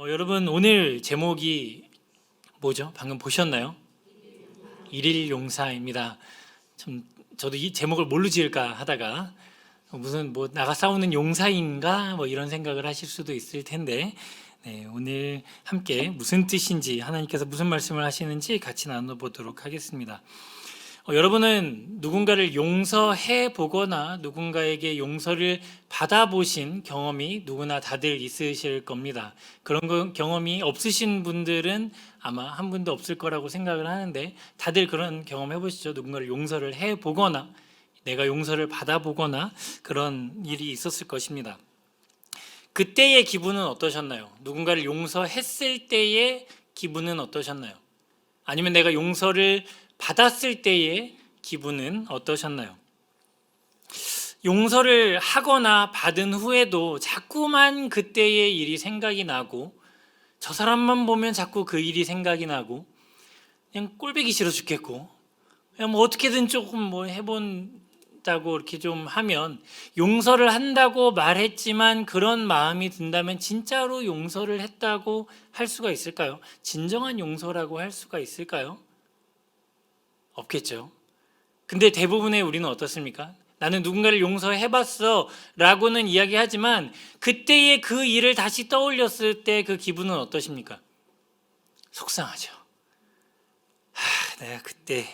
여러분 오늘 제목이 뭐죠? 방금 보셨나요? 일일 용사입니다. 저도 이 제목을 뭘로 지을까 하다가 무슨 뭐 나가 싸우는 용사인가 뭐 이런 생각을 하실 수도 있을 텐데, 오늘 함께 무슨 뜻인지, 하나님께서 무슨 말씀을 하시는지 같이 나눠보도록 하겠습니다. 여러분은 누군가를 용서해 보거나 누군가에게 용서를 받아보신 경험이 누구나 다들 있으실 겁니다. 그런 경험이 없으신 분들은 아마 한 분도 없을 거라고 생각을 하는데, 다들 그런 경험 해보시죠. 누군가를 용서를 해 보거나 내가 용서를 받아보거나 그런 일이 있었을 것입니다. 그때의 기분은 어떠셨나요? 누군가를 용서했을 때의 기분은 어떠셨나요? 아니면 내가 용서를 받았을 때의 기분은 어떠셨나요? 용서를 하거나 받은 후에도 자꾸만 그때의 일이 생각이 나고, 저 사람만 보면 자꾸 그 일이 생각이 나고, 그냥 꼴보기 싫어 죽겠고, 그냥 뭐 어떻게든 조금 뭐 해본다고 이렇게 좀 하면, 용서를 한다고 말했지만 그런 마음이 든다면 진짜로 용서를 했다고 할 수가 있을까요? 진정한 용서라고 할 수가 있을까요? 없겠죠. 근데 대부분의 우리는 어떻습니까? 나는 누군가를 용서해봤어 라고는 이야기하지만 그때의 그 일을 다시 떠올렸을 때 그 기분은 어떠십니까? 속상하죠. 내가 그때.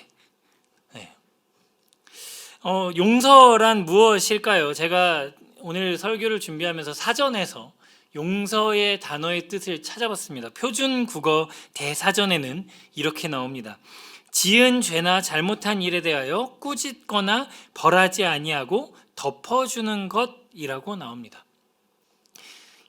용서란 무엇일까요? 제가 오늘 설교를 준비하면서 사전에서 용서의 단어의 뜻을 찾아봤습니다. 표준 국어 대사전에는 이렇게 나옵니다. 지은 죄나 잘못한 일에 대하여 꾸짖거나 벌하지 아니하고 덮어주는 것이라고 나옵니다.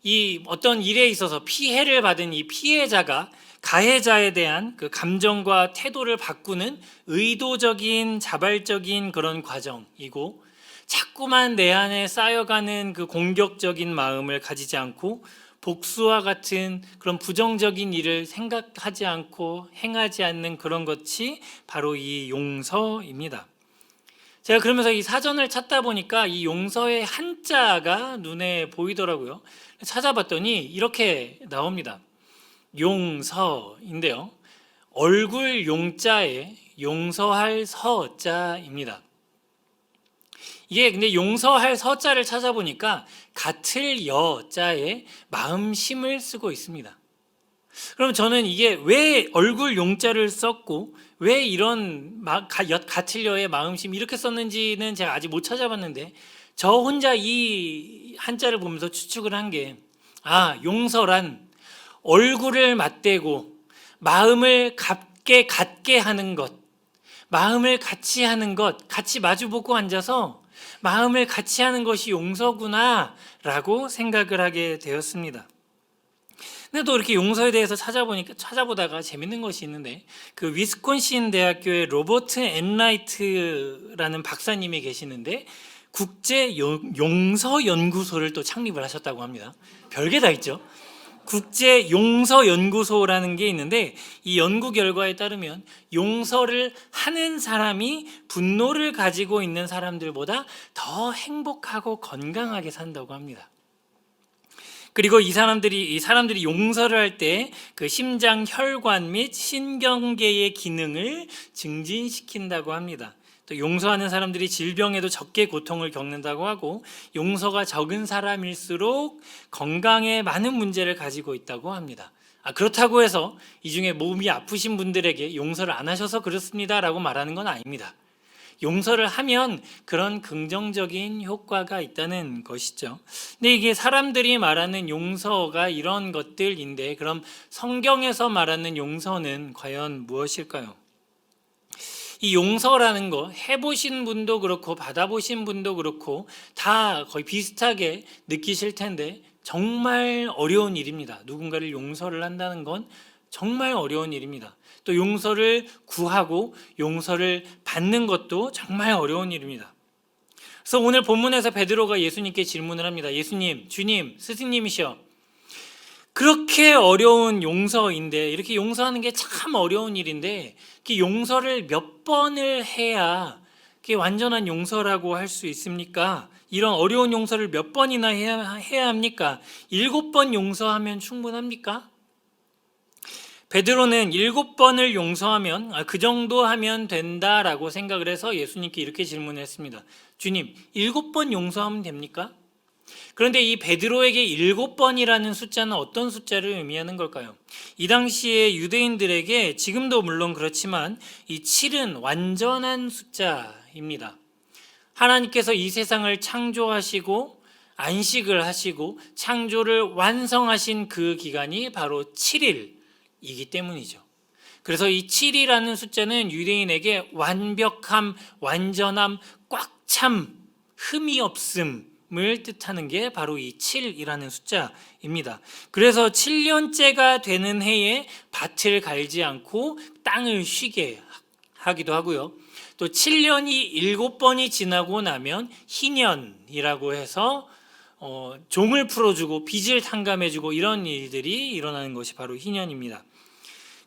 이 어떤 일에 있어서 피해를 받은 이 피해자가 가해자에 대한 그 감정과 태도를 바꾸는 의도적인 자발적인 그런 과정이고, 자꾸만 내 안에 쌓여가는 그 공격적인 마음을 가지지 않고 복수와 같은 그런 부정적인 일을 생각하지 않고 행하지 않는 그런 것이 바로 이 용서입니다. 제가 그러면서 이 사전을 찾다 보니까 이 용서의 한자가 눈에 보이더라고요. 찾아봤더니 이렇게 나옵니다. 용서인데요, 얼굴 용자에 용서할 서자입니다. 이게 근데 용서할 서자를 찾아보니까 같을 여자에 마음심을 쓰고 있습니다. 그럼 저는 이게 왜 얼굴 용자를 썼고 왜 이런 같을 여의 마음심 이렇게 썼는지는 제가 아직 못 찾아봤는데, 저 혼자 이 한자를 보면서 추측을 한 게, 용서란 얼굴을 맞대고 마음을 같게 하는 것, 마음을 같이 하는 것, 같이 마주보고 앉아서 마음을 같이 하는 것이 용서구나 라고 생각을 하게 되었습니다. 근데 또 이렇게 용서에 대해서 찾아보다가 재밌는 것이 있는데, 그 위스콘신 대학교의 로버트 엔라이트라는 박사님이 계시는데 국제 용서 연구소를 또 창립을 하셨다고 합니다. 별게 다 있죠. 국제 용서 연구소라는 게 있는데, 이 연구 결과에 따르면 용서를 하는 사람이 분노를 가지고 있는 사람들보다 더 행복하고 건강하게 산다고 합니다. 그리고 이 사람들이 용서를 할 때 그 심장 혈관 및 신경계의 기능을 증진시킨다고 합니다. 또 용서하는 사람들이 질병에도 적게 고통을 겪는다고 하고, 용서가 적은 사람일수록 건강에 많은 문제를 가지고 있다고 합니다. 그렇다고 해서 이 중에 몸이 아프신 분들에게 용서를 안 하셔서 그렇습니다 라고 말하는 건 아닙니다. 용서를 하면 그런 긍정적인 효과가 있다는 것이죠. 근데 이게 사람들이 말하는 용서가 이런 것들인데, 그럼 성경에서 말하는 용서는 과연 무엇일까요? 이 용서라는 거 해보신 분도 그렇고 받아보신 분도 그렇고 다 거의 비슷하게 느끼실 텐데, 정말 어려운 일입니다. 누군가를 용서를 한다는 건 정말 어려운 일입니다. 또 용서를 구하고 용서를 받는 것도 정말 어려운 일입니다. 그래서 오늘 본문에서 베드로가 예수님께 질문을 합니다. 예수님, 주님, 스승님이시여, 그렇게 어려운 용서인데, 이렇게 용서하는 게 참 어려운 일인데, 그 용서를 몇 번을 해야 그게 완전한 용서라고 할 수 있습니까? 이런 어려운 용서를 몇 번이나 해야 합니까? 7번 용서하면 충분합니까? 베드로는 7번을 용서하면 그 정도 하면 된다라고 생각을 해서 예수님께 이렇게 질문했습니다. 주님, 7번 용서하면 됩니까? 그런데 이 베드로에게 7번이라는 숫자는 어떤 숫자를 의미하는 걸까요? 이 당시에 유대인들에게 지금도 물론 그렇지만 이 7은 완전한 숫자입니다. 하나님께서 이 세상을 창조하시고 안식을 하시고 창조를 완성하신 그 기간이 바로 7일이기 때문이죠. 그래서 이 7이라는 숫자는 유대인에게 완벽함, 완전함, 꽉 참, 흠이 없음을 뜻하는 게 바로 이 7이라는 숫자입니다. 그래서 7년째가 되는 해에 밭을 갈지 않고 땅을 쉬게 하기도 하고요. 또 7년이 7번이 지나고 나면 희년이라고 해서 종을 풀어주고 빚을 탕감해주고 이런 일들이 일어나는 것이 바로 희년입니다.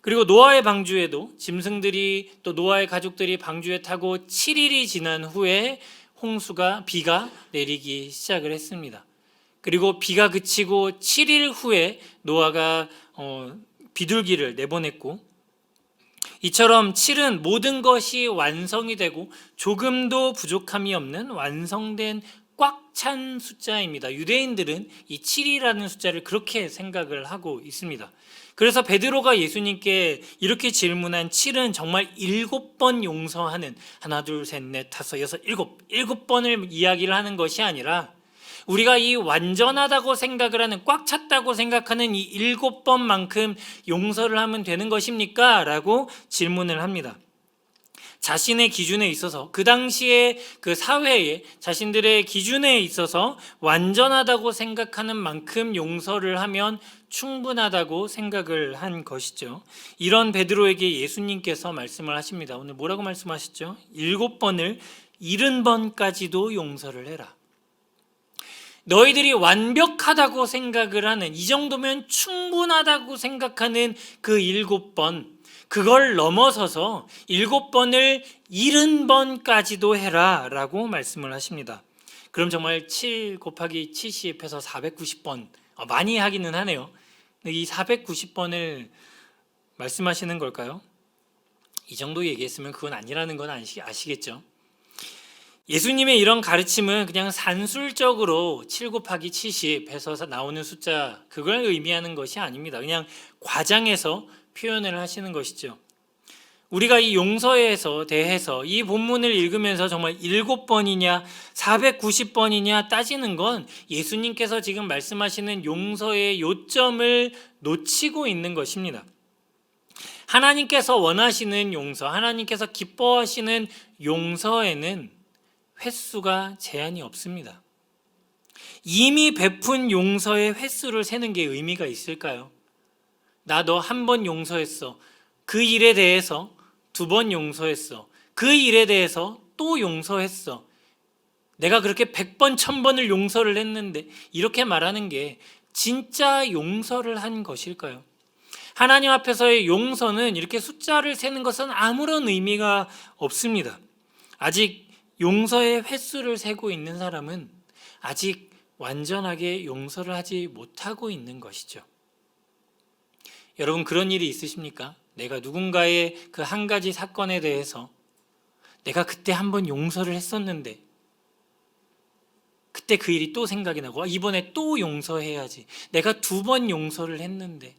그리고 노아의 방주에도 짐승들이 또 노아의 가족들이 방주에 타고 7일이 지난 후에 비가 내리기 시작을 했습니다. 그리고 비가 그치고 7일 후에 노아가 비둘기를 내보냈고, 이처럼 7은 모든 것이 완성이 되고 조금도 부족함이 없는 완성된 꽉 찬 숫자입니다. 유대인들은 이 7이라는 숫자를 그렇게 생각을 하고 있습니다. 그래서 베드로가 예수님께 이렇게 질문한 7은 정말 7번 용서하는 하나, 둘, 셋, 넷, 다섯, 여섯, 일곱 번을 이야기를 하는 것이 아니라 우리가 이 완전하다고 생각을 하는 꽉 찼다고 생각하는 이 7번만큼 용서를 하면 되는 것입니까? 라고 질문을 합니다. 자신의 기준에 있어서 그 당시에 그 사회에 자신들의 기준에 있어서 완전하다고 생각하는 만큼 용서를 하면 충분하다고 생각을 한 것이죠. 이런 베드로에게 예수님께서 말씀을 하십니다. 오늘 뭐라고 말씀하셨죠? 7번을 70번까지도 용서를 해라. 너희들이 완벽하다고 생각을 하는, 이 정도면 충분하다고 생각하는 그 7번, 그걸 넘어서서 7번을 70번까지도 해라 라고 말씀을 하십니다. 그럼 정말 7 곱하기 70 해서 490번, 많이 하기는 하네요. 이 490번을 말씀하시는 걸까요? 이 정도 얘기했으면 그건 아니라는 건 아시겠죠? 예수님의 이런 가르침은 그냥 산술적으로 7 곱하기 70 해서 나오는 숫자, 그걸 의미하는 것이 아닙니다. 그냥 과장해서 표현을 하시는 것이죠. 우리가 이 용서에 대해서 이 본문을 읽으면서 정말 7번이냐 490번이냐 따지는 건 예수님께서 지금 말씀하시는 용서의 요점을 놓치고 있는 것입니다. 하나님께서 원하시는 용서, 하나님께서 기뻐하시는 용서에는 횟수가 제한이 없습니다. 이미 베푼 용서의 횟수를 세는 게 의미가 있을까요? 나 너 한 번 용서했어. 그 일에 대해서 2번 용서했어. 그 일에 대해서 또 용서했어. 내가 그렇게 100번, 1000번을 용서를 했는데, 이렇게 말하는 게 진짜 용서를 한 것일까요? 하나님 앞에서의 용서는 이렇게 숫자를 세는 것은 아무런 의미가 없습니다. 아직 용서의 횟수를 세고 있는 사람은 아직 완전하게 용서를 하지 못하고 있는 것이죠. 여러분, 그런 일이 있으십니까? 내가 누군가의 그 한 가지 사건에 대해서 내가 그때 한번 용서를 했었는데 그때 그 일이 또 생각이 나고 이번에 또 용서해야지. 내가 2번 용서를 했는데,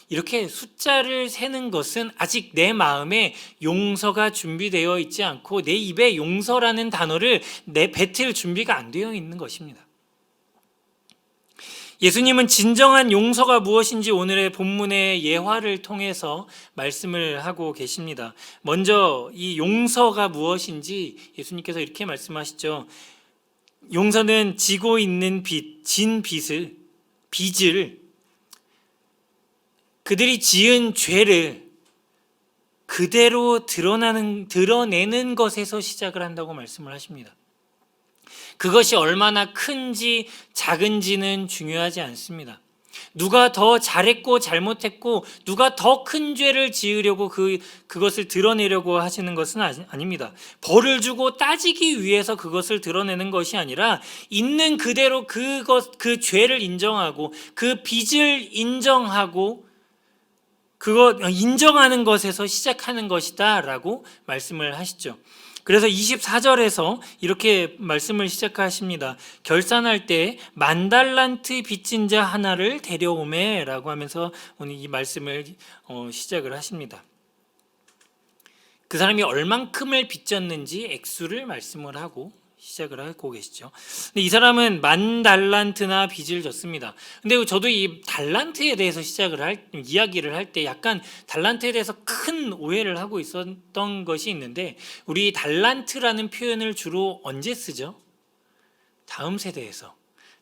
이렇게 숫자를 세는 것은 아직 내 마음에 용서가 준비되어 있지 않고 내 입에 용서라는 단어를 뱉을 준비가 안 되어 있는 것입니다. 예수님은 진정한 용서가 무엇인지 오늘의 본문의 예화를 통해서 말씀을 하고 계십니다. 먼저 이 용서가 무엇인지 예수님께서 이렇게 말씀하시죠. 용서는 지고 있는 빚을 그들이 지은 죄를 그대로 드러내는 것에서 시작을 한다고 말씀을 하십니다. 그것이 얼마나 큰지 작은지는 중요하지 않습니다. 누가 더 잘했고 잘못했고 누가 더 큰 죄를 지으려고 그것을 드러내려고 하시는 것은 아닙니다. 벌을 주고 따지기 위해서 그것을 드러내는 것이 아니라 있는 그대로 그 죄를 인정하고 그 빚을 인정하고 그거 인정하는 것에서 시작하는 것이다라고 말씀을 하시죠. 그래서 24절에서 이렇게 말씀을 시작하십니다. 결산할 때 10,000달란트 빚진 자 하나를 데려오매라고 하면서 오늘 이 말씀을 시작을 하십니다. 그 사람이 얼만큼을 빚졌는지 액수를 말씀을 하고 시작을 하고 계시죠. 근데 이 사람은 10,000달란트나 빚을 졌습니다. 근데 저도 이 달란트에 대해서 이야기를 할 때 약간 달란트에 대해서 큰 오해를 하고 있었던 것이 있는데, 우리 달란트라는 표현을 주로 언제 쓰죠? 다음 세대에서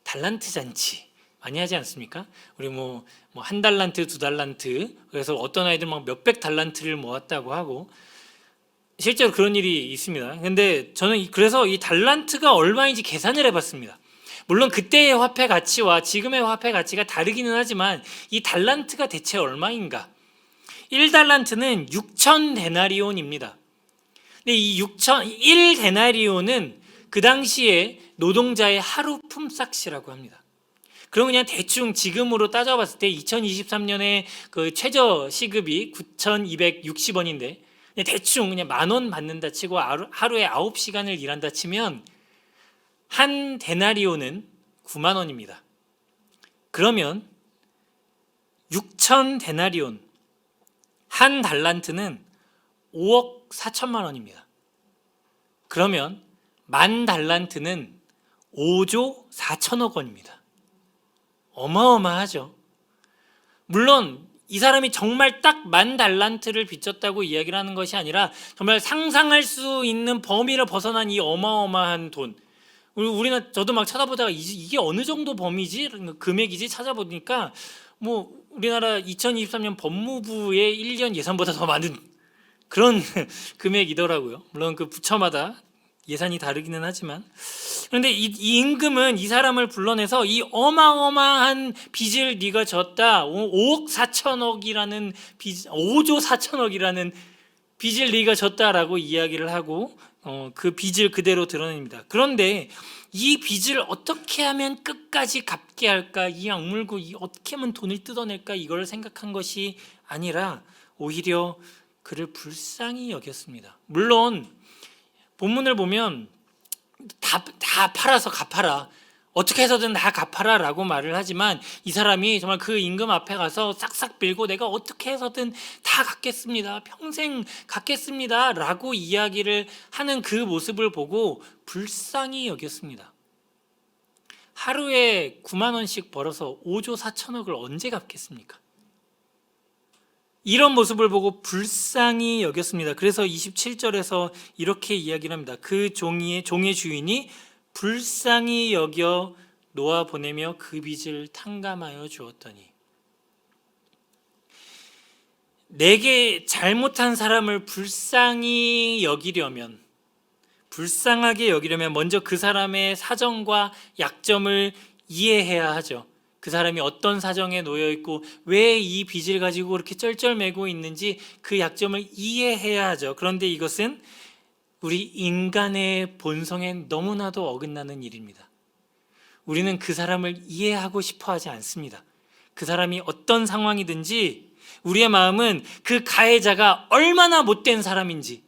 달란트 잔치 많이 하지 않습니까? 우리 뭐 1달란트, 2달란트, 그래서 어떤 아이들 막 몇백 달란트를 모았다고 하고 실제로 그런 일이 있습니다. 근데 저는 그래서 이 달란트가 얼마인지 계산을 해봤습니다. 물론 그때의 화폐 가치와 지금의 화폐 가치가 다르기는 하지만 이 달란트가 대체 얼마인가? 1달란트는 6,000데나리온입니다. 근데 이 1데나리온은 그 당시에 노동자의 하루 품삯이라고 합니다. 그럼 그냥 대충 지금으로 따져봤을 때 2023년에 그 최저 시급이 9,260원인데 대충 그냥 10,000원 받는다 치고 하루에 9시간을 일한다 치면 한 데나리온은 9만 원입니다. 그러면 6,000데나리온, 한 달란트는 5억 4천만 원입니다. 그러면 10,000달란트는 5조 4천억 원입니다. 어마어마하죠. 물론 이 사람이 정말 딱 10,000달란트를 빚졌다고 이야기를 하는 것이 아니라 정말 상상할 수 있는 범위를 벗어난 이 어마어마한 돈. 우리는 저도 막 찾아보다가 이게 어느 정도 범위지? 금액이지? 찾아보니까 뭐 우리나라 2023년 법무부의 1년 예산보다 더 많은 그런 금액이더라고요. 물론 그 부처마다 예산이 다르기는 하지만, 그런데 이 임금은 이 사람을 불러내서 이 어마어마한 빚을 네가 졌다, 5억 4천억이라는 빚, 5조 4천억이라는 빚을 네가 졌다라고 이야기를 하고 그 빚을 그대로 드러냅니다. 그런데 이 빚을 어떻게 하면 끝까지 갚게 할까, 이 악물고 어떻게 하면 돈을 뜯어낼까, 이걸 생각한 것이 아니라 오히려 그를 불쌍히 여겼습니다. 물론 본문을 보면 다 팔아서 갚아라, 어떻게 해서든 다 갚아라 라고 말을 하지만 이 사람이 정말 그 임금 앞에 가서 싹싹 빌고 내가 어떻게 해서든 다 갚겠습니다, 평생 갚겠습니다 라고 이야기를 하는 그 모습을 보고 불쌍히 여겼습니다. 하루에 9만 원씩 벌어서 5조 4천억을 언제 갚겠습니까? 이런 모습을 보고 불쌍히 여겼습니다. 그래서 27절에서 이렇게 이야기를 합니다. 그 종의 주인이 불쌍히 여겨 놓아 보내며 그 빚을 탕감하여 주었더니, 내게 잘못한 사람을 불쌍히 여기려면, 불쌍하게 여기려면 먼저 그 사람의 사정과 약점을 이해해야 하죠. 그 사람이 어떤 사정에 놓여 있고 왜 이 빚을 가지고 그렇게 쩔쩔매고 있는지 그 약점을 이해해야 하죠. 그런데 이것은 우리 인간의 본성에 너무나도 어긋나는 일입니다. 우리는 그 사람을 이해하고 싶어 하지 않습니다. 그 사람이 어떤 상황이든지 우리의 마음은 그 가해자가 얼마나 못된 사람인지,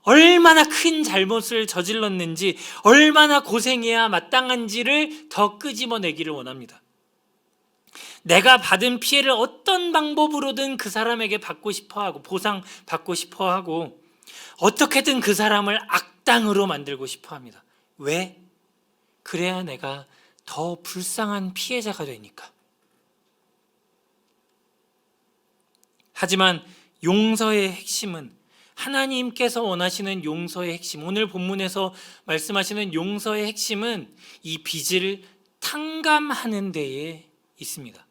얼마나 큰 잘못을 저질렀는지, 얼마나 고생해야 마땅한지를 더 끄집어내기를 원합니다. 내가 받은 피해를 어떤 방법으로든 그 사람에게 받고 싶어하고 보상받고 싶어하고 어떻게든 그 사람을 악당으로 만들고 싶어합니다. 왜? 그래야 내가 더 불쌍한 피해자가 되니까. 하지만 용서의 핵심은, 하나님께서 원하시는 용서의 핵심, 오늘 본문에서 말씀하시는 용서의 핵심은 이 빚을 탕감하는 데에 있습니다.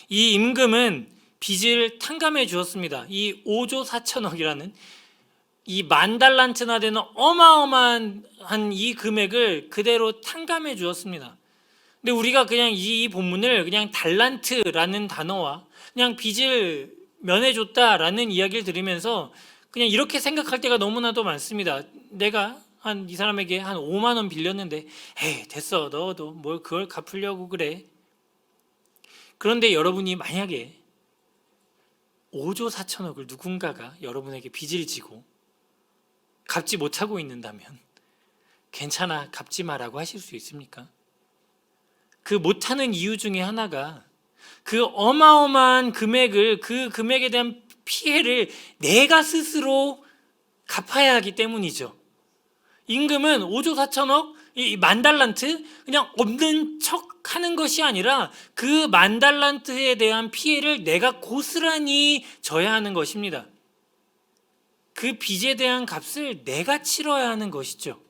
이 임금은 빚을 탕감해 주었습니다. 이 5조 4천억이라는 이 10,000달란트나 되는 어마어마한 이 금액을 그대로 탕감해 주었습니다. 근데 우리가 그냥 이 본문을 그냥 달란트라는 단어와 그냥 빚을 면해줬다라는 이야기를 들으면서 그냥 이렇게 생각할 때가 너무나도 많습니다. 내가 이 사람에게 한 5만 원 빌렸는데, 에이 됐어, 너도 뭘 그걸 갚으려고 그래. 그런데 여러분이 만약에 5조 4천억을 누군가가 여러분에게 빚을 지고 갚지 못하고 있는다면 괜찮아, 갚지 마라고 하실 수 있습니까? 그 못하는 이유 중에 하나가 그 어마어마한 금액을, 그 금액에 대한 피해를 내가 스스로 갚아야 하기 때문이죠. 임금은 5조 4천억, 이 만달란트 그냥 없는 척 하는 것이 아니라 그 만달란트에 대한 피해를 내가 고스란히 져야 하는 것입니다. 그 빚에 대한 값을 내가 치러야 하는 것이죠.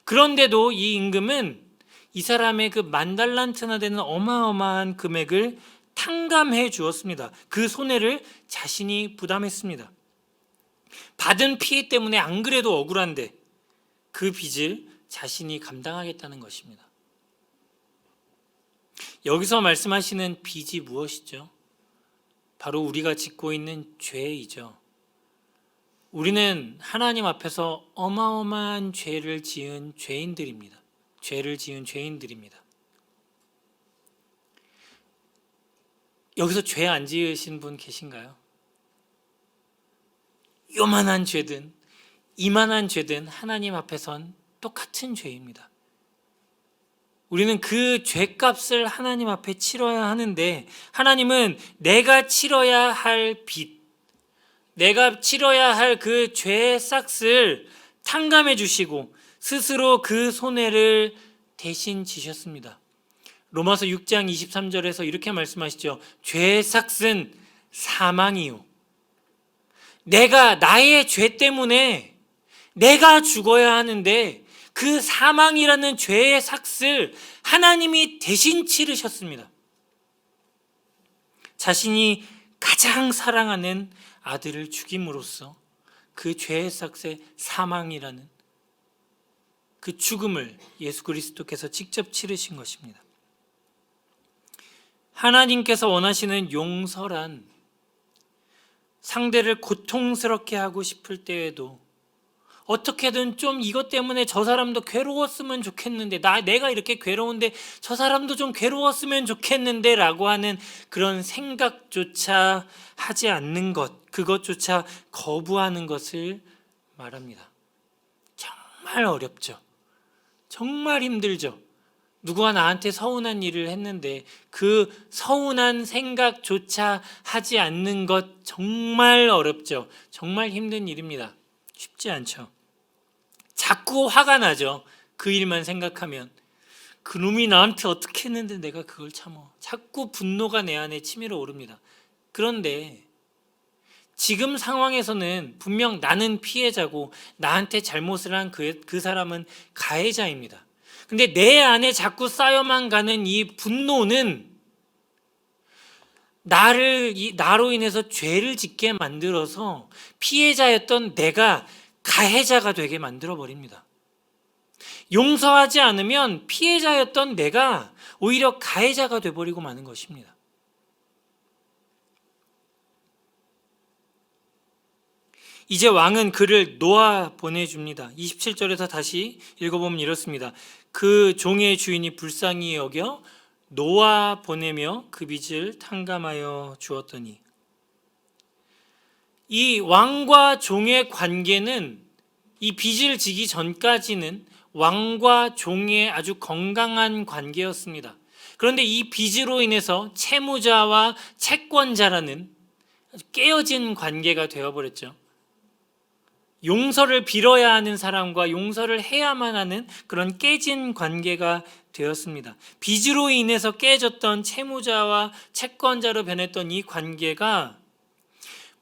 그런데도 이 임금은 이 사람의 그 만달란트나 되는 어마어마한 금액을 탕감해 주었습니다. 그 손해를 자신이 부담했습니다. 받은 피해 때문에 안 그래도 억울한데 그 빚을 자신이 감당하겠다는 것입니다. 여기서 말씀하시는 빚이 무엇이죠? 바로 우리가 짓고 있는 죄이죠. 우리는 하나님 앞에서 어마어마한 죄를 지은 죄인들입니다. 죄를 지은 죄인들입니다. 여기서 죄 안 지으신 분 계신가요? 요만한 죄든 이만한 죄든 하나님 앞에선 똑같은 죄입니다. 우리는 그 죄값을 하나님 앞에 치러야 하는데 하나님은 내가 치러야 할 빚, 내가 치러야 할 그 죄의 싹을 탕감해 주시고 스스로 그 손해를 대신 지셨습니다. 로마서 6장 23절에서 이렇게 말씀하시죠. 죄의 삭은 사망이요. 내가 나의 죄 때문에 내가 죽어야 하는데 그 사망이라는 죄의 삭을 하나님이 대신 치르셨습니다. 자신이 가장 사랑하는 아들을 죽임으로써 그 죄의 삭의 사망이라는 그 죽음을 예수 그리스도께서 직접 치르신 것입니다. 하나님께서 원하시는 용서란 상대를 고통스럽게 하고 싶을 때에도 어떻게든 좀 이것 때문에 저 사람도 괴로웠으면 좋겠는데 내가 이렇게 괴로운데 저 사람도 좀 괴로웠으면 좋겠는데 라고 하는 그런 생각조차 하지 않는 것, 그것조차 거부하는 것을 말합니다. 정말 어렵죠. 정말 힘들죠. 누구가 나한테 서운한 일을 했는데 그 서운한 생각조차 하지 않는 것 정말 어렵죠. 정말 힘든 일입니다. 쉽지 않죠. 자꾸 화가 나죠. 그 일만 생각하면. 그놈이 나한테 어떻게 했는데 내가 그걸 참어. 자꾸 분노가 내 안에 치밀어 오릅니다. 그런데 지금 상황에서는 분명 나는 피해자고 나한테 잘못을 한 그 사람은 가해자입니다. 근데 내 안에 자꾸 쌓여만 가는 이 분노는 나로 인해서 죄를 짓게 만들어서 피해자였던 내가 가해자가 되게 만들어 버립니다. 용서하지 않으면 피해자였던 내가 오히려 가해자가 되어버리고 마는 것입니다. 이제 왕은 그를 놓아 보내줍니다. 27절에서 다시 읽어보면 이렇습니다. 그 종의 주인이 불쌍히 여겨 놓아 보내며 그 빚을 탕감하여 주었더니, 이 왕과 종의 관계는 이 빚을 지기 전까지는 왕과 종의 아주 건강한 관계였습니다. 그런데 이 빚으로 인해서 채무자와 채권자라는 깨어진 관계가 되어버렸죠. 용서를 빌어야 하는 사람과 용서를 해야만 하는 그런 깨진 관계가 되었습니다. 빚으로 인해서 깨졌던 채무자와 채권자로 변했던 이 관계가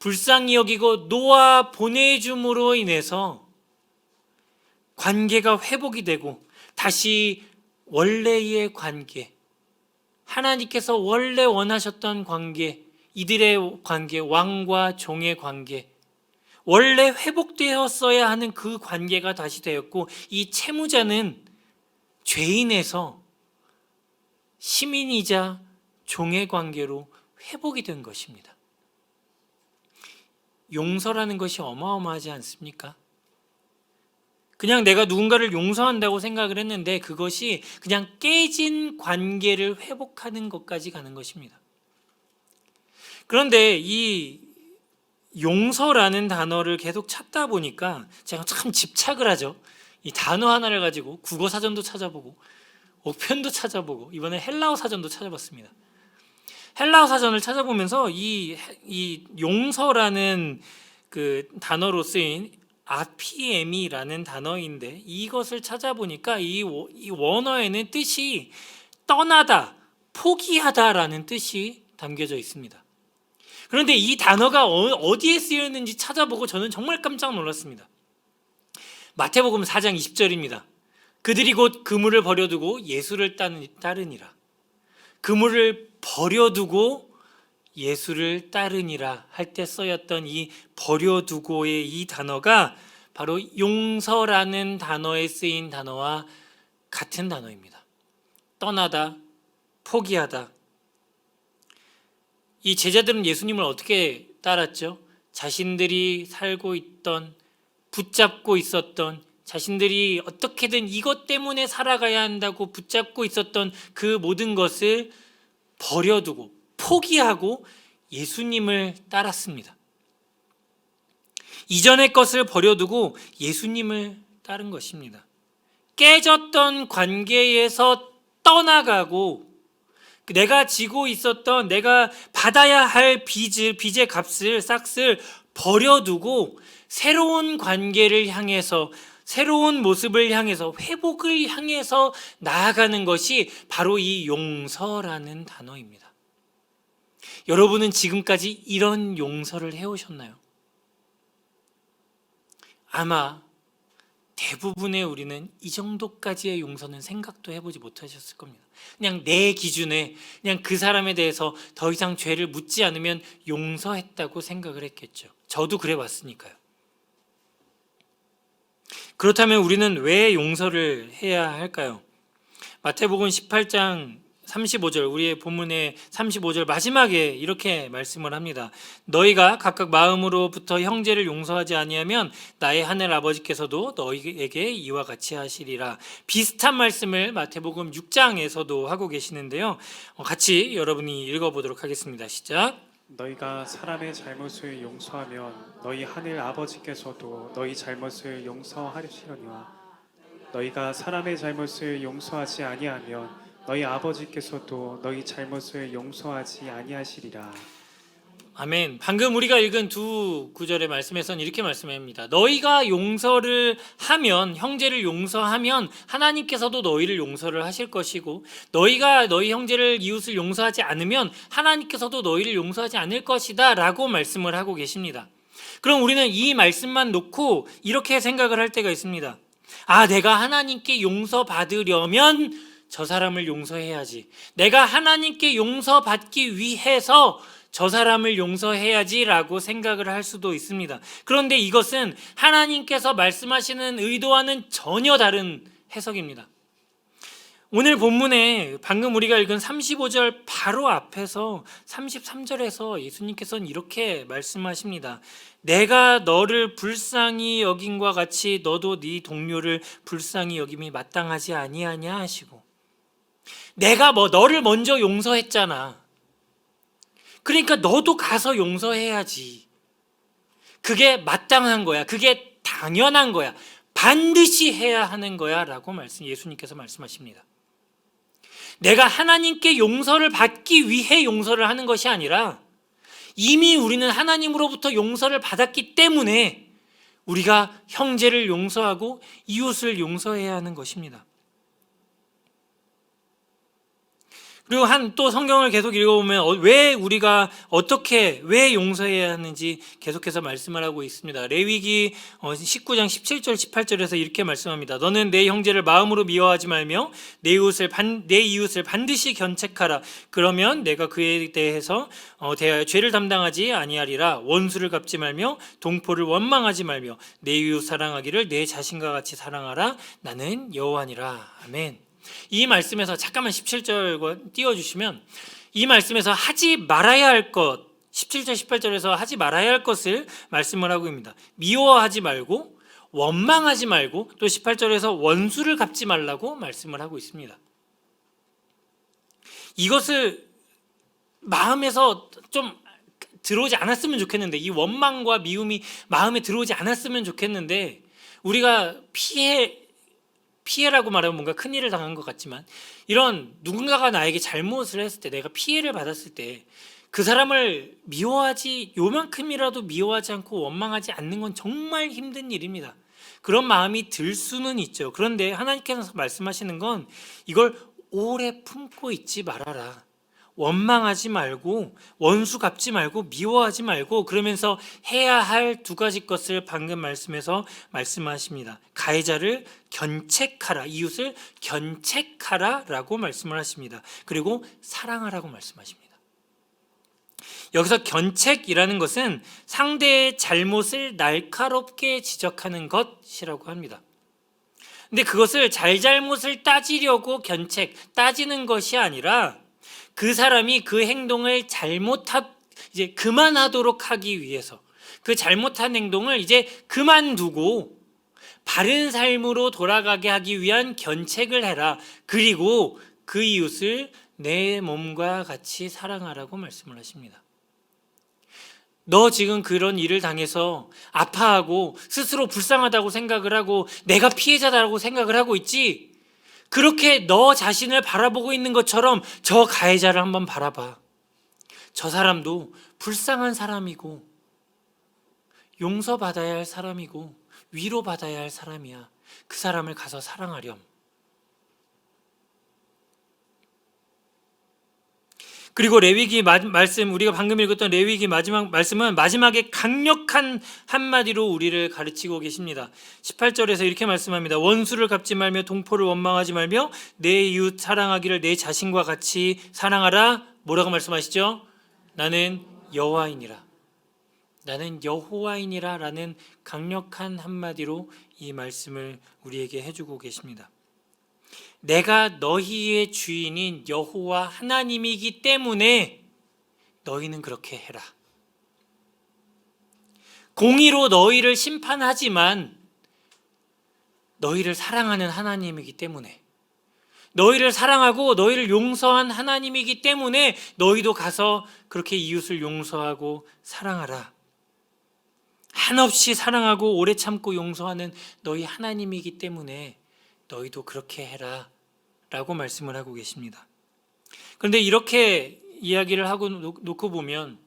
불쌍히 여기고 놓아 보내줌으로 인해서 관계가 회복이 되고 다시 원래의 관계, 하나님께서 원래 원하셨던 관계, 이들의 관계, 왕과 종의 관계, 원래 회복되었어야 하는 그 관계가 다시 되었고, 이 채무자는 죄인에서 시민이자 종의 관계로 회복이 된 것입니다. 용서라는 것이 어마어마하지 않습니까? 그냥 내가 누군가를 용서한다고 생각을 했는데 그것이 그냥 깨진 관계를 회복하는 것까지 가는 것입니다. 그런데 이 용서라는 단어를 계속 찾다 보니까 제가 참 집착을 하죠. 이 단어 하나를 가지고 국어 사전도 찾아보고 옥편도 찾아보고 이번에 헬라어 사전도 찾아봤습니다. 헬라어 사전을 찾아보면서 이 용서라는 그 단어로 쓰인 아피엠이라는 단어인데 이것을 찾아보니까 이 원어에는 뜻이 떠나다, 포기하다라는 뜻이 담겨져 있습니다. 그런데 이 단어가 어디에 쓰였는지 찾아보고 저는 정말 깜짝 놀랐습니다. 마태복음 4장 20절입니다. 그들이 곧 그물을 버려두고 예수를 따르니라. 그물을 버려두고 예수를 따르니라 할 때 쓰였던 이 버려두고의 이 단어가 바로 용서라는 단어에 쓰인 단어와 같은 단어입니다. 떠나다, 포기하다. 이 제자들은 예수님을 어떻게 따랐죠? 자신들이 살고 있던, 붙잡고 있었던, 자신들이 어떻게든 이것 때문에 살아가야 한다고 붙잡고 있었던 그 모든 것을 버려두고 포기하고 예수님을 따랐습니다. 이전의 것을 버려두고 예수님을 따른 것입니다. 깨졌던 관계에서 떠나가고 내가 지고 있었던, 내가 받아야 할 빚의 값을, 싹을 버려두고 새로운 관계를 향해서, 새로운 모습을 향해서, 회복을 향해서 나아가는 것이 바로 이 용서라는 단어입니다. 여러분은 지금까지 이런 용서를 해오셨나요? 아마 대부분의 우리는 이 정도까지의 용서는 생각도 해보지 못하셨을 겁니다. 그냥 내 기준에 그냥 그 사람에 대해서 더 이상 죄를 묻지 않으면 용서했다고 생각을 했겠죠. 저도 그래 왔으니까요. 그렇다면 우리는 왜 용서를 해야 할까요? 마태복음 18장 35절, 우리의 본문의 35절 마지막에 이렇게 말씀을 합니다. 너희가 각각 마음으로부터 형제를 용서하지 아니하면 나의 하늘 아버지께서도 너희에게 이와 같이 하시리라. 비슷한 말씀을 마태복음 6장에서도 하고 계시는데요. 같이 여러분이 읽어보도록 하겠습니다. 시작. 너희가 사람의 잘못을 용서하면 너희 하늘 아버지께서도 너희 잘못을 용서하시려니와 너희가 사람의 잘못을 용서하지 아니하면 너희 아버지께서도 너희 잘못을 용서하지 아니하시리라. 아멘. 방금 우리가 읽은 두 구절의 말씀에서는 이렇게 말씀합니다. 너희가 용서를 하면, 형제를 용서하면 하나님께서도 너희를 용서를 하실 것이고, 너희가 너희 형제를, 이웃을 용서하지 않으면 하나님께서도 너희를 용서하지 않을 것이다 라고 말씀을 하고 계십니다. 그럼 우리는 이 말씀만 놓고 이렇게 생각을 할 때가 있습니다. 아, 내가 하나님께 용서받으려면 저 사람을 용서해야지. 내가 하나님께 용서받기 위해서 저 사람을 용서해야지라고 생각을 할 수도 있습니다. 그런데 이것은 하나님께서 말씀하시는 의도와는 전혀 다른 해석입니다. 오늘 본문에 방금 우리가 읽은 35절 바로 앞에서 33절에서 예수님께서는 이렇게 말씀하십니다. 내가 너를 불쌍히 여김과 같이 너도 네 동료를 불쌍히 여김이 마땅하지 아니하냐 하시고, 내가 너를 먼저 용서했잖아. 그러니까 너도 가서 용서해야지. 그게 마땅한 거야. 그게 당연한 거야. 반드시 해야 하는 거야 라고 예수님께서 말씀하십니다. 내가 하나님께 용서를 받기 위해 용서를 하는 것이 아니라 이미 우리는 하나님으로부터 용서를 받았기 때문에 우리가 형제를 용서하고 이웃을 용서해야 하는 것입니다. 그리고 또 성경을 계속 읽어보면 왜 우리가 왜 용서해야 하는지 계속해서 말씀을 하고 있습니다. 레위기 19장 17절 18절에서 이렇게 말씀합니다. 너는 내 형제를 마음으로 미워하지 말며 내 이웃을 반드시 견책하라. 그러면 내가 그에 대해서 대하여 죄를 담당하지 아니하리라. 원수를 갚지 말며 동포를 원망하지 말며 내 이웃 사랑하기를 내 자신과 같이 사랑하라. 나는 여호와니라. 아멘. 이 말씀에서 잠깐만 17절 띄워주시면, 이 말씀에서 하지 말아야 할 것, 17절 18절에서 하지 말아야 할 것을 말씀을 하고 있습니다. 미워하지 말고 원망하지 말고 또 18절에서 원수를 갚지 말라고 말씀을 하고 있습니다. 이것을 마음에서 좀 들어오지 않았으면 좋겠는데, 이 원망과 미움이 마음에 들어오지 않았으면 좋겠는데, 우리가 피해라고 말하면 뭔가 큰일을 당한 것 같지만, 이런 누군가가 나에게 잘못을 했을 때, 내가 피해를 받았을 때 그 사람을 미워하지, 요만큼이라도 미워하지 않고 원망하지 않는 건 정말 힘든 일입니다. 그런 마음이 들 수는 있죠. 그런데 하나님께서 말씀하시는 건 이걸 오래 품고 있지 말아라. 원망하지 말고, 원수 갚지 말고, 미워하지 말고, 그러면서 해야 할 두 가지 것을 방금 말씀에서 말씀하십니다. 가해자를 견책하라, 이웃을 견책하라 라고 말씀을 하십니다. 그리고 사랑하라고 말씀하십니다. 여기서 견책이라는 것은 상대의 잘못을 날카롭게 지적하는 것이라고 합니다. 근데 그것을 잘잘못을 따지려고 따지는 것이 아니라, 그 사람이 그 행동을 이제 그만하도록 하기 위해서, 그 잘못한 행동을 이제 그만두고 바른 삶으로 돌아가게 하기 위한 견책을 해라. 그리고 그 이웃을 내 몸과 같이 사랑하라고 말씀을 하십니다. 너 지금 그런 일을 당해서 아파하고 스스로 불쌍하다고 생각을 하고 내가 피해자다라고 생각을 하고 있지, 그렇게 너 자신을 바라보고 있는 것처럼 저 가해자를 한번 바라봐. 저 사람도 불쌍한 사람이고 용서받아야 할 사람이고 위로받아야 할 사람이야. 그 사람을 가서 사랑하렴. 그리고 레위기 말씀, 우리가 방금 읽었던 레위기 마지막 말씀은 마지막에 강력한 한마디로 우리를 가르치고 계십니다. 18절에서 이렇게 말씀합니다. 원수를 갚지 말며 동포를 원망하지 말며 내 이웃 사랑하기를 내 자신과 같이 사랑하라. 뭐라고 말씀하시죠? 나는 여호와이니라. 나는 여호와이니라 라는 강력한 한마디로 이 말씀을 우리에게 해주고 계십니다. 내가 너희의 주인인 여호와 하나님이기 때문에 너희는 그렇게 해라. 공의로 너희를 심판하지만 너희를 사랑하는 하나님이기 때문에, 너희를 사랑하고 너희를 용서한 하나님이기 때문에 너희도 가서 그렇게 이웃을 용서하고 사랑하라. 한없이 사랑하고 오래 참고 용서하는 너희 하나님이기 때문에 너희도 그렇게 해라 라고 말씀을 하고 계십니다. 그런데 이렇게 이야기를 하고 놓고 보면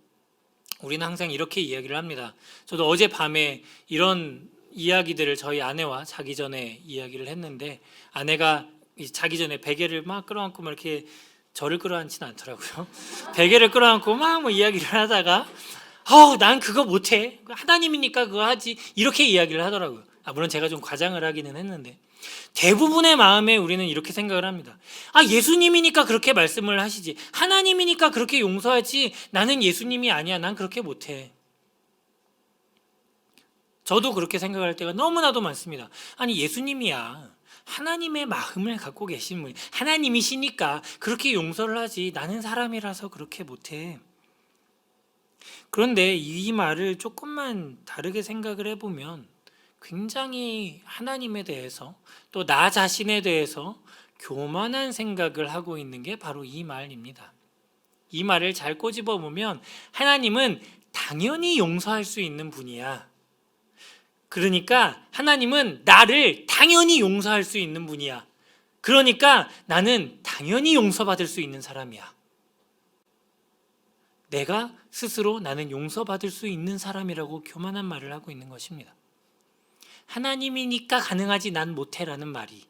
우리는 항상 이렇게 이야기를 합니다. 저도 어젯밤에 이런 이야기들을 저희 아내와 자기 전에 이야기를 했는데, 아내가 자기 전에 베개를 막 끌어안고 막 이렇게, 저를 끌어안지는 않더라고요. 베개를 끌어안고 막 이야기를 하다가 난 그거 못해, 하나님이니까 그거 하지, 이렇게 이야기를 하더라고요. 물론 제가 좀 과장을 하기는 했는데, 대부분의 마음에 우리는 이렇게 생각을 합니다. 예수님이니까 그렇게 말씀을 하시지, 하나님이니까 그렇게 용서하지, 나는 예수님이 아니야, 난 그렇게 못해. 저도 그렇게 생각할 때가 너무나도 많습니다. 예수님이야, 하나님의 마음을 갖고 계신 분, 하나님이시니까 그렇게 용서를 하지, 나는 사람이라서 그렇게 못해. 그런데 이 말을 조금만 다르게 생각을 해보면 굉장히 하나님에 대해서, 또 나 자신에 대해서 교만한 생각을 하고 있는 게 바로 이 말입니다. 이 말을 잘 꼬집어 보면 하나님은 당연히 용서할 수 있는 분이야. 그러니까 하나님은 나를 당연히 용서할 수 있는 분이야. 그러니까 나는 당연히 용서받을 수 있는 사람이야. 내가 스스로 나는 용서받을 수 있는 사람이라고 교만한 말을 하고 있는 것입니다. 하나님이니까 가능하지 난 못해라는 말이,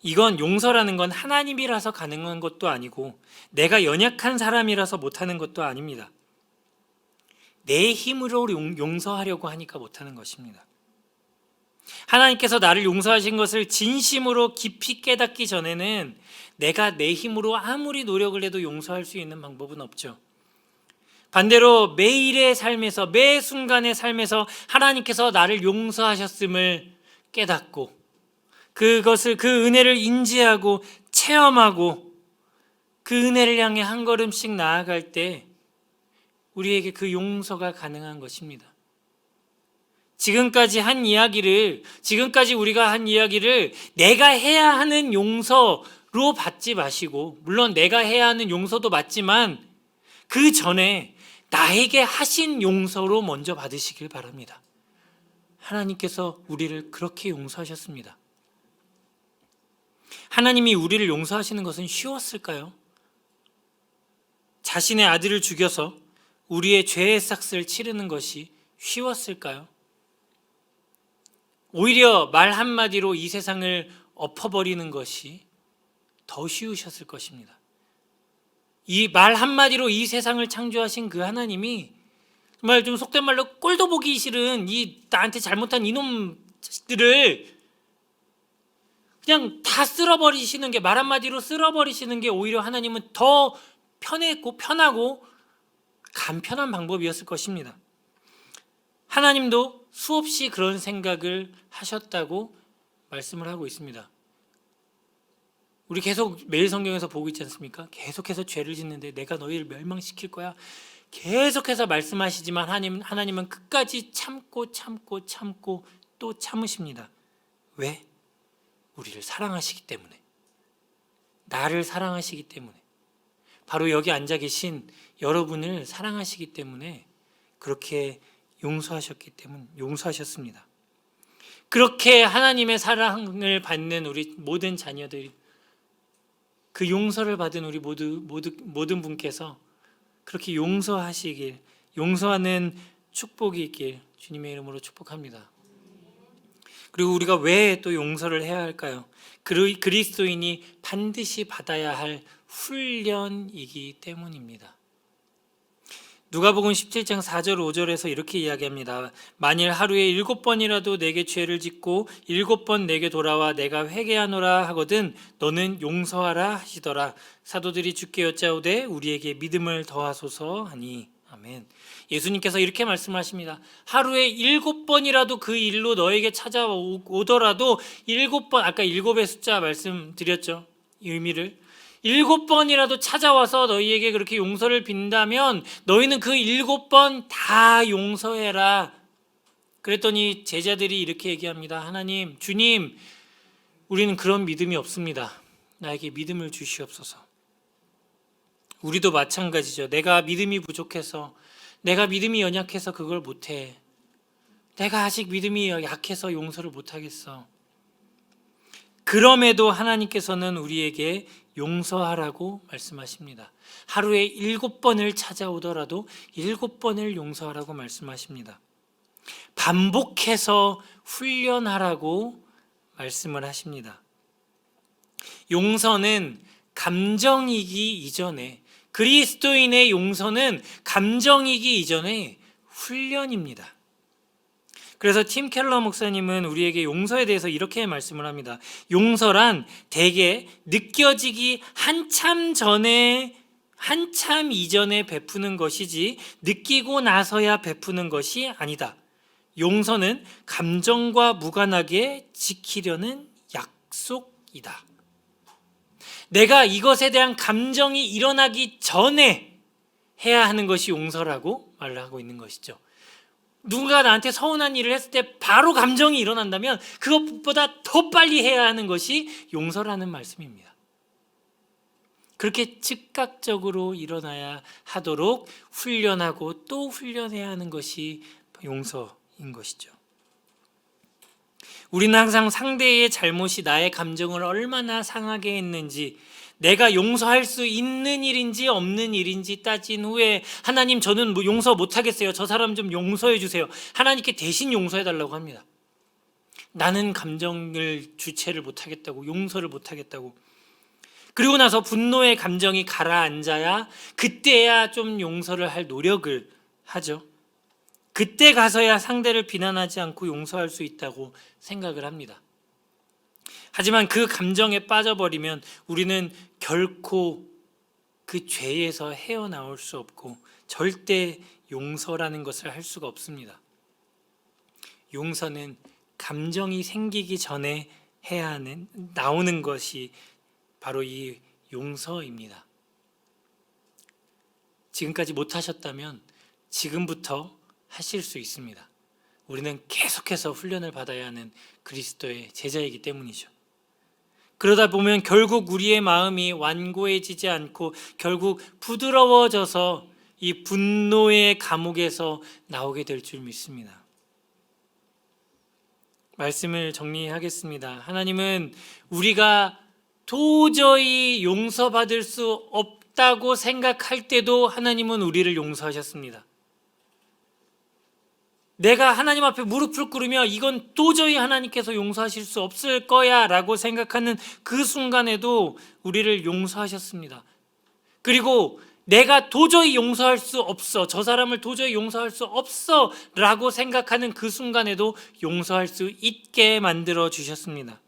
이건 용서라는 건 하나님이라서 가능한 것도 아니고 내가 연약한 사람이라서 못하는 것도 아닙니다. 내 힘으로 용서하려고 하니까 못하는 것입니다. 하나님께서 나를 용서하신 것을 진심으로 깊이 깨닫기 전에는 내가 내 힘으로 아무리 노력을 해도 용서할 수 있는 방법은 없죠. 반대로 매일의 삶에서, 매 순간의 삶에서 하나님께서 나를 용서하셨음을 깨닫고 그것을, 그 은혜를 인지하고 체험하고 그 은혜를 향해 한 걸음씩 나아갈 때 우리에게 그 용서가 가능한 것입니다. 지금까지 우리가 한 이야기를 내가 해야 하는 용서로 받지 마시고, 물론 내가 해야 하는 용서도 맞지만 그 전에 나에게 하신 용서로 먼저 받으시길 바랍니다. 하나님께서 우리를 그렇게 용서하셨습니다. 하나님이 우리를 용서하시는 것은 쉬웠을까요? 자신의 아들을 죽여서 우리의 죄의 삭을 치르는 것이 쉬웠을까요? 오히려 말 한마디로 이 세상을 엎어버리는 것이 더 쉬우셨을 것입니다. 이 말 한마디로 이 세상을 창조하신 그 하나님이 정말 좀 속된 말로 꼴도 보기 싫은 이 나한테 잘못한 이놈 자식들을 그냥 다 쓸어버리시는 게, 말 한마디로 쓸어버리시는 게 오히려 하나님은 더 편했고 편하고 간편한 방법이었을 것입니다. 하나님도 수없이 그런 생각을 하셨다고 말씀을 하고 있습니다. 우리 계속 매일 성경에서 보고 있지 않습니까? 계속해서 죄를 짓는데 내가 너희를 멸망시킬 거야. 계속해서 말씀하시지만 하나님은 끝까지 참고 또 참으십니다. 왜? 우리를 사랑하시기 때문에. 나를 사랑하시기 때문에. 바로 여기 앉아 계신 여러분을 사랑하시기 때문에 그렇게 용서하셨습니다. 그렇게 하나님의 사랑을 받는 우리 모든 자녀들, 그 용서를 받은 우리 모든 분께서 그렇게 용서하는 축복이 있길 주님의 이름으로 축복합니다. 그리고 우리가 왜 또 용서를 해야 할까요? 그리스도인이 반드시 받아야 할 훈련이기 때문입니다. 누가복음 17장 4절 5절에서 이렇게 이야기합니다. 만일 하루에 7번이라도 내게 죄를 짓고 7번 내게 돌아와 내가 회개하노라 하거든 너는 용서하라 하시더라. 사도들이 주께 여짜오되 우리에게 믿음을 더하소서 하니. 아멘. 예수님께서 이렇게 말씀하십니다. 하루에 7번이라도 그 일로 너에게 찾아오더라도 7번, 아까 7의 숫자 말씀드렸죠. 이 의미를 7번이라도 찾아와서 너희에게 그렇게 용서를 빈다면 너희는 그 7번 다 용서해라. 그랬더니 제자들이 이렇게 얘기합니다. 하나님, 주님, 우리는 그런 믿음이 없습니다. 나에게 믿음을 주시옵소서. 우리도 마찬가지죠. 내가 믿음이 부족해서, 내가 믿음이 연약해서 그걸 못해. 내가 아직 믿음이 약해서 용서를 못하겠어. 그럼에도 하나님께서는 우리에게 용서하라고 말씀하십니다. 하루에 7번을 찾아오더라도 7번을 용서하라고 말씀하십니다. 반복해서 훈련하라고 말씀을 하십니다. 용서는 감정이기 이전에, 그리스도인의 용서는 감정이기 이전에 훈련입니다. 그래서 팀 켈러 목사님은 우리에게 용서에 대해서 이렇게 말씀을 합니다. 용서란 대개 느껴지기 한참 이전에 베푸는 것이지 느끼고 나서야 베푸는 것이 아니다. 용서는 감정과 무관하게 지키려는 약속이다. 내가 이것에 대한 감정이 일어나기 전에 해야 하는 것이 용서라고 말을 하고 있는 것이죠. 누군가 나한테 서운한 일을 했을 때 바로 감정이 일어난다면 그것보다 더 빨리 해야 하는 것이 용서라는 말씀입니다. 그렇게 즉각적으로 일어나야 하도록 훈련하고 또 훈련해야 하는 것이 용서인 것이죠. 우리는 항상 상대의 잘못이 나의 감정을 얼마나 상하게 했는지, 내가 용서할 수 있는 일인지 없는 일인지 따진 후에 하나님, 저는 용서 못하겠어요. 저 사람 좀 용서해 주세요. 하나님께 대신 용서해 달라고 합니다. 나는 감정을 주체를 못하겠다고, 용서를 못하겠다고. 그리고 나서 분노의 감정이 가라앉아야 그때야 좀 용서를 할 노력을 하죠. 그때 가서야 상대를 비난하지 않고 용서할 수 있다고 생각을 합니다. 하지만 그 감정에 빠져버리면 우리는 결코 그 죄에서 헤어나올 수 없고 절대 용서라는 것을 할 수가 없습니다. 용서는 감정이 생기기 전에 해야 하는, 나오는 것이 바로 이 용서입니다. 지금까지 못하셨다면 지금부터 하실 수 있습니다. 우리는 계속해서 훈련을 받아야 하는 그리스도의 제자이기 때문이죠. 그러다 보면 결국 우리의 마음이 완고해지지 않고 결국 부드러워져서 이 분노의 감옥에서 나오게 될 줄 믿습니다. 말씀을 정리하겠습니다. 하나님은 우리가 도저히 용서받을 수 없다고 생각할 때도 하나님은 우리를 용서하셨습니다. 내가 하나님 앞에 무릎을 꿇으며 이건 도저히 하나님께서 용서하실 수 없을 거야 라고 생각하는 그 순간에도 우리를 용서하셨습니다. 그리고 내가 도저히 용서할 수 없어, 저 사람을 도저히 용서할 수 없어 라고 생각하는 그 순간에도 용서할 수 있게 만들어 주셨습니다.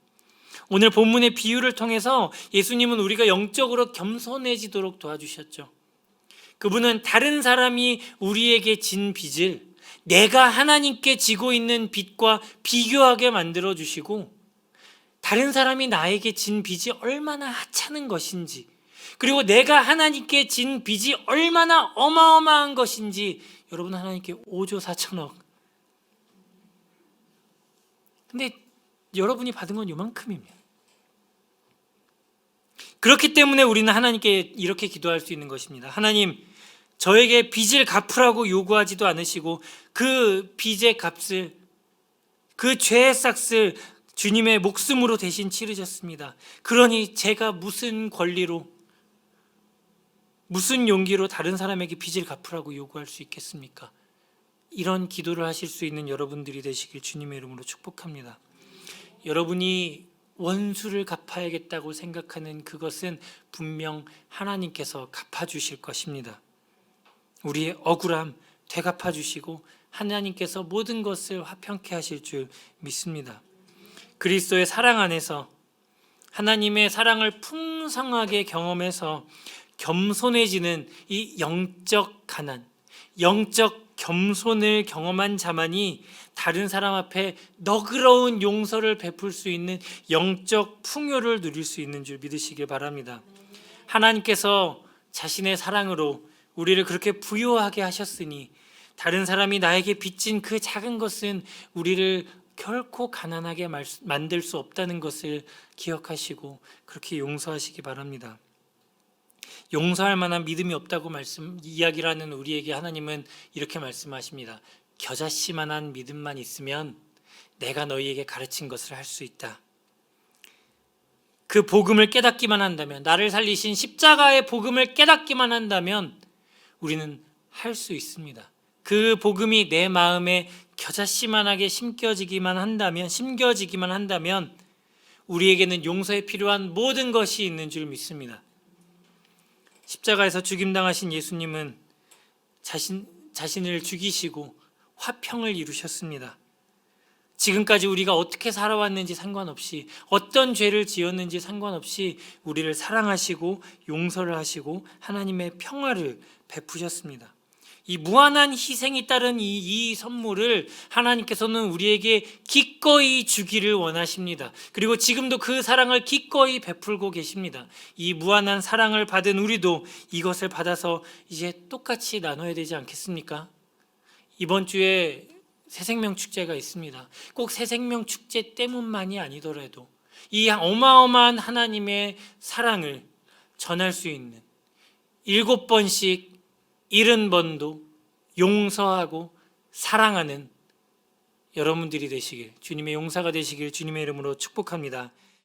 오늘 본문의 비유를 통해서 예수님은 우리가 영적으로 겸손해지도록 도와주셨죠. 그분은 다른 사람이 우리에게 진 빚을 내가 하나님께 지고 있는 빚과 비교하게 만들어 주시고, 다른 사람이 나에게 진 빚이 얼마나 하찮은 것인지, 그리고 내가 하나님께 진 빚이 얼마나 어마어마한 것인지 여러분 하나님께 5조 4천억, 근데 여러분이 받은 건 요만큼입니다. 그렇기 때문에 우리는 하나님께 이렇게 기도할 수 있는 것입니다. 하나님, 저에게 빚을 갚으라고 요구하지도 않으시고 그 빚의 값을, 그 죄의 삭을 주님의 목숨으로 대신 치르셨습니다. 그러니 제가 무슨 권리로, 무슨 용기로 다른 사람에게 빚을 갚으라고 요구할 수 있겠습니까? 이런 기도를 하실 수 있는 여러분들이 되시길 주님의 이름으로 축복합니다. 여러분이 원수를 갚아야겠다고 생각하는 그것은 분명 하나님께서 갚아주실 것입니다. 우리의 억울함 되갚아 주시고 하나님께서 모든 것을 화평케 하실 줄 믿습니다. 그리스도의 사랑 안에서 하나님의 사랑을 풍성하게 경험해서 겸손해지는 이 영적 가난, 영적 겸손을 경험한 자만이 다른 사람 앞에 너그러운 용서를 베풀 수 있는 영적 풍요를 누릴 수 있는 줄 믿으시길 바랍니다. 하나님께서 자신의 사랑으로 우리를 그렇게 부유하게 하셨으니 다른 사람이 나에게 빚진 그 작은 것은 우리를 결코 가난하게 만들 수 없다는 것을 기억하시고 그렇게 용서하시기 바랍니다. 용서할 만한 믿음이 없다고 이야기를 하는 우리에게 하나님은 이렇게 말씀하십니다. 겨자씨만한 믿음만 있으면 내가 너희에게 가르친 것을 할 수 있다. 그 복음을 깨닫기만 한다면, 나를 살리신 십자가의 복음을 깨닫기만 한다면 우리는 할 수 있습니다. 그 복음이 내 마음에 겨자씨만하게 심겨지기만 한다면 우리에게는 용서에 필요한 모든 것이 있는 줄 믿습니다. 십자가에서 죽임당하신 예수님은 자신을 죽이시고 화평을 이루셨습니다. 지금까지 우리가 어떻게 살아왔는지 상관없이, 어떤 죄를 지었는지 상관없이 우리를 사랑하시고 용서를 하시고 하나님의 평화를 베푸셨습니다. 이 무한한 희생이 따른 이 선물을 하나님께서는 우리에게 기꺼이 주기를 원하십니다. 그리고 지금도 그 사랑을 기꺼이 베풀고 계십니다. 이 무한한 사랑을 받은 우리도 이것을 받아서 이제 똑같이 나눠야 되지 않겠습니까? 이번 주에 새생명 축제가 있습니다. 꼭 새생명 축제 때문만이 아니더라도 이 어마어마한 하나님의 사랑을 전할 수 있는 7번씩 70번도 용서하고 사랑하는 여러분들이 되시길, 주님의 용사가 되시길 주님의 이름으로 축복합니다.